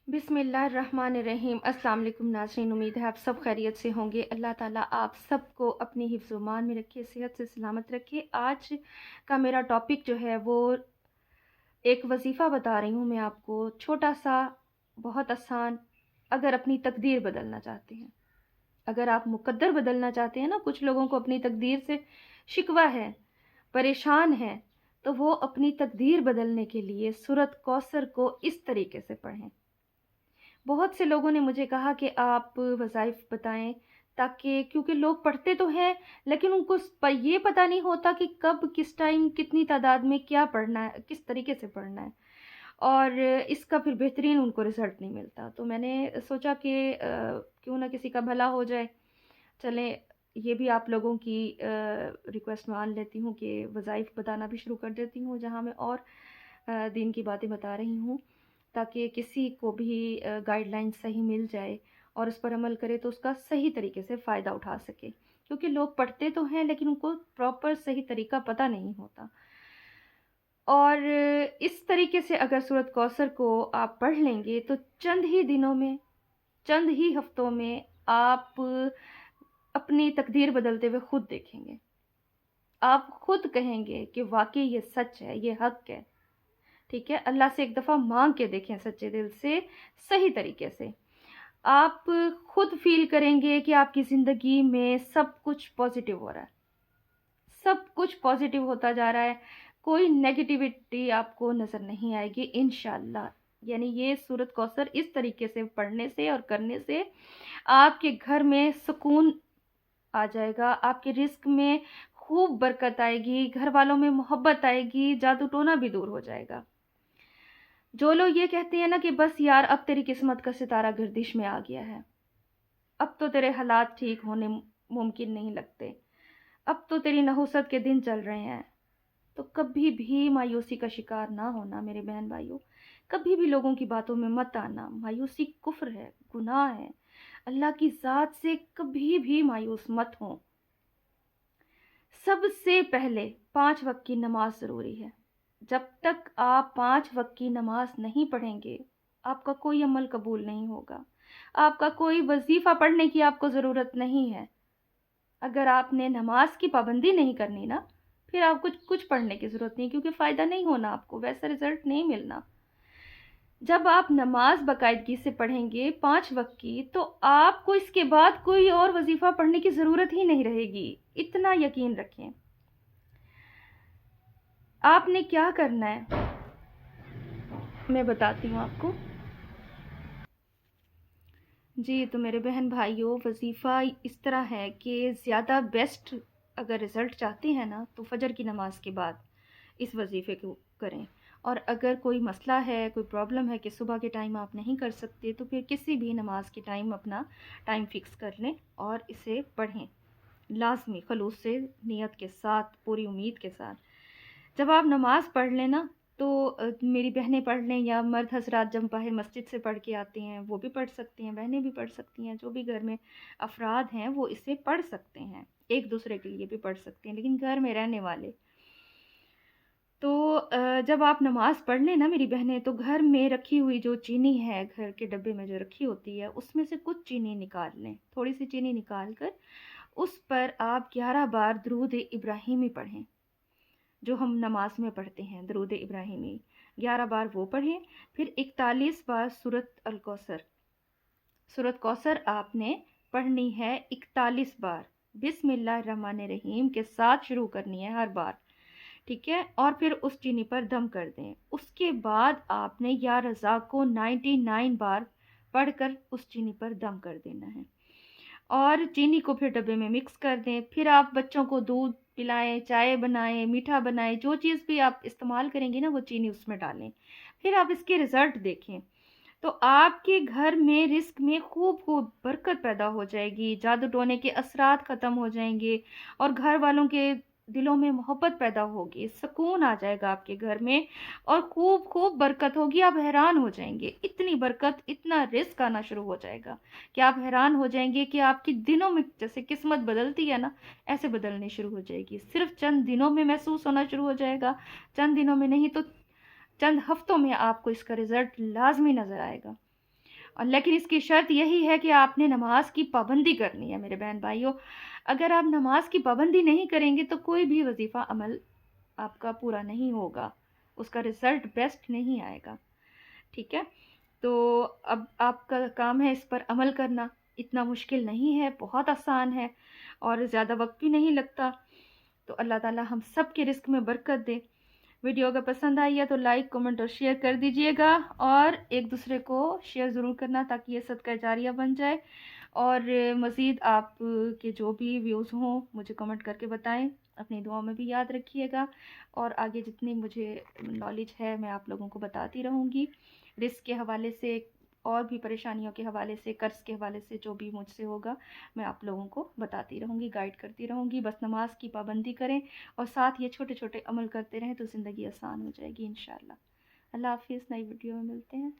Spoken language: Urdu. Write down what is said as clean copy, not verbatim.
بسم اللہ الرحمن الرحیم۔ السلام علیکم ناظرین، امید ہے آپ سب خیریت سے ہوں گے۔ اللہ تعالیٰ آپ سب کو اپنی حفظ و امان میں رکھے، صحت سے سلامت رکھے۔ آج کا میرا ٹاپک جو ہے وہ ایک وظیفہ بتا رہی ہوں میں آپ کو، چھوٹا سا، بہت آسان۔ اگر اپنی تقدیر بدلنا چاہتے ہیں، اگر آپ مقدر بدلنا چاہتے ہیں نا، کچھ لوگوں کو اپنی تقدیر سے شکوہ ہے، پریشان ہے، تو وہ اپنی تقدیر بدلنے کے لیے سورۃ کوثر کو اس طریقے سے پڑھیں۔ بہت سے لوگوں نے مجھے کہا کہ آپ وظائف بتائیں، تاکہ کیونکہ لوگ پڑھتے تو ہیں لیکن ان کو یہ پتہ نہیں ہوتا کہ کب، کس ٹائم، کتنی تعداد میں کیا پڑھنا ہے، کس طریقے سے پڑھنا ہے، اور اس کا پھر بہترین ان کو رزلٹ نہیں ملتا۔ تو میں نے سوچا کہ کیوں نہ کسی کا بھلا ہو جائے، چلیں یہ بھی آپ لوگوں کی ریکویسٹ مان لیتی ہوں کہ وظائف بتانا بھی شروع کر دیتی ہوں، جہاں میں اور دین کی باتیں بتا رہی ہوں، تاکہ کسی کو بھی گائیڈ لائن صحیح مل جائے اور اس پر عمل کرے تو اس کا صحیح طریقے سے فائدہ اٹھا سکے، کیونکہ لوگ پڑھتے تو ہیں لیکن ان کو پراپر صحیح طریقہ پتہ نہیں ہوتا۔ اور اس طریقے سے اگر سورۃ کوثر کو آپ پڑھ لیں گے تو چند ہی دنوں میں، چند ہی ہفتوں میں آپ اپنی تقدیر بدلتے ہوئے خود دیکھیں گے۔ آپ خود کہیں گے کہ واقعی یہ سچ ہے، یہ حق ہے۔ ٹھیک ہے، اللہ سے ایک دفعہ مانگ کے دیکھیں سچے دل سے، صحیح طریقے سے۔ آپ خود فیل کریں گے کہ آپ کی زندگی میں سب کچھ پازیٹیو ہو رہا ہے، سب کچھ پازیٹیو ہوتا جا رہا ہے، کوئی نیگیٹیوٹی آپ کو نظر نہیں آئے گی انشاءاللہ۔ یعنی یہ سورۃ کوثر اس طریقے سے پڑھنے سے اور کرنے سے آپ کے گھر میں سکون آ جائے گا، آپ کے رزق میں خوب برکت آئے گی، گھر والوں میں محبت آئے گی، جادو ٹونا بھی دور ہو جائے گا۔ جو لوگ یہ کہتے ہیں نا کہ بس یار اب تیری قسمت کا ستارہ گردش میں آ گیا ہے، اب تو تیرے حالات ٹھیک ہونے ممکن نہیں لگتے، اب تو تیری نحوست کے دن چل رہے ہیں، تو کبھی بھی مایوسی کا شکار نہ ہونا میرے بہن بھائیوں۔ کبھی بھی لوگوں کی باتوں میں مت آنا، مایوسی کفر ہے، گناہ ہے۔ اللہ کی ذات سے کبھی بھی مایوس مت ہوں۔ سب سے پہلے 5 وقت کی نماز ضروری ہے۔ جب تک آپ 5 وقت کی نماز نہیں پڑھیں گے، آپ کا کوئی عمل قبول نہیں ہوگا، آپ کا کوئی وظیفہ پڑھنے کی آپ کو ضرورت نہیں ہے۔ اگر آپ نے نماز کی پابندی نہیں کرنی نا، پھر آپ کچھ پڑھنے کی ضرورت نہیں، کیونکہ فائدہ نہیں ہونا، آپ کو ویسا رزلٹ نہیں ملنا۔ جب آپ نماز باقاعدگی سے پڑھیں گے 5 وقت کی، تو آپ کو اس کے بعد کوئی اور وظیفہ پڑھنے کی ضرورت ہی نہیں رہے گی، اتنا یقین رکھیں۔ آپ نے کیا کرنا ہے میں بتاتی ہوں آپ کو۔ جی تو میرے بہن بھائیوں، وظیفہ اس طرح ہے کہ زیادہ بیسٹ اگر رزلٹ چاہتے ہیں نا تو فجر کی نماز کے بعد اس وظیفے کو کریں، اور اگر کوئی مسئلہ ہے، کوئی پرابلم ہے کہ صبح کے ٹائم آپ نہیں کر سکتے، تو پھر کسی بھی نماز کے ٹائم اپنا ٹائم فکس کر لیں اور اسے پڑھیں، لازمی خلوص سے، نیت کے ساتھ، پوری امید کے ساتھ۔ جب آپ نماز پڑھ لیں نا، تو میری بہنیں پڑھ لیں یا مرد حضرات جب باہر مسجد سے پڑھ کے آتے ہیں وہ بھی پڑھ سکتے ہیں، بہنیں بھی پڑھ سکتی ہیں، جو بھی گھر میں افراد ہیں وہ اسے پڑھ سکتے ہیں، ایک دوسرے کے لیے بھی پڑھ سکتے ہیں، لیکن گھر میں رہنے والے۔ تو جب آپ نماز پڑھ لیں نا میری بہنیں، تو گھر میں رکھی ہوئی جو چینی ہے، گھر کے ڈبے میں جو رکھی ہوتی ہے، اس میں سے کچھ چینی نکال لیں، تھوڑی سی چینی نکال کر اس پر آپ 11 بار درود ابراہیمی پڑھیں، جو ہم نماز میں پڑھتے ہیں، درود ابراہیمی 11 بار وہ پڑھیں۔ پھر 41 بار سورۃ الکوثر، سورۃ کوثر آپ نے پڑھنی ہے 41 بار، بسم اللہ الرحمن الرحیم کے ساتھ شروع کرنی ہے ہر بار، ٹھیک ہے؟ اور پھر اس چینی پر دم کر دیں۔ اس کے بعد آپ نے یا رزاق کو 99 بار پڑھ کر اس چینی پر دم کر دینا ہے، اور چینی کو پھر ڈبے میں مکس کر دیں۔ پھر آپ بچوں کو دودھ پلائیں، چائے بنائیں، میٹھا بنائیں، جو چیز بھی آپ استعمال کریں گے نا وہ چینی اس میں ڈالیں۔ پھر آپ اس کے رزلٹ دیکھیں، تو آپ کے گھر میں رزق میں خوب خوب برکت پیدا ہو جائے گی، جادو ٹونے کے اثرات ختم ہو جائیں گے، اور گھر والوں کے دلوں میں محبت پیدا ہوگی، سکون آ جائے گا آپ کے گھر میں، اور خوب خوب برکت ہوگی۔ آپ حیران ہو جائیں گے، اتنی برکت، اتنا رزق آنا شروع ہو جائے گا کہ آپ حیران ہو جائیں گے کہ آپ کی دنوں میں جیسے قسمت بدلتی ہے نا، ایسے بدلنے شروع ہو جائے گی۔ صرف چند دنوں میں محسوس ہونا شروع ہو جائے گا، چند دنوں میں نہیں تو چند ہفتوں میں آپ کو اس کا رزلٹ لازمی نظر آئے گا۔ اور لیکن اس کی شرط یہی ہے کہ آپ نے نماز کی پابندی کرنی ہے میرے بہن بھائیوں. اگر آپ نماز کی پابندی نہیں کریں گے تو کوئی بھی وظیفہ عمل آپ کا پورا نہیں ہوگا، اس کا رزلٹ بیسٹ نہیں آئے گا. ٹھیک ہے، تو اب آپ کا کام ہے اس پر عمل کرنا. اتنا مشکل نہیں ہے، بہت آسان ہے اور زیادہ وقت بھی نہیں لگتا. تو اللہ تعالی ہم سب کے رزق میں برکت دے. ویڈیو اگر پسند آئی ہے تو لائک، کمنٹ اور شیئر کر دیجئے گا، اور ایک دوسرے کو شیئر ضرور کرنا تاکہ یہ صدقہ جاریہ بن جائے. اور مزید آپ کے جو بھی ویوز ہوں مجھے کمنٹ کر کے بتائیں. اپنی دعاؤں میں بھی یاد رکھیے گا، اور آگے جتنی مجھے نالج ہے میں آپ لوگوں کو بتاتی رہوں گی. رزق کے حوالے سے اور بھی پریشانیوں کے حوالے سے، قرض کے حوالے سے، جو بھی مجھ سے ہوگا میں آپ لوگوں کو بتاتی رہوں گی، گائیڈ کرتی رہوں گی. بس نماز کی پابندی کریں اور ساتھ یہ چھوٹے چھوٹے عمل کرتے رہیں تو زندگی آسان ہو جائے گی انشاءاللہ. اللہ حافظ، نئی ویڈیو میں ملتے ہیں.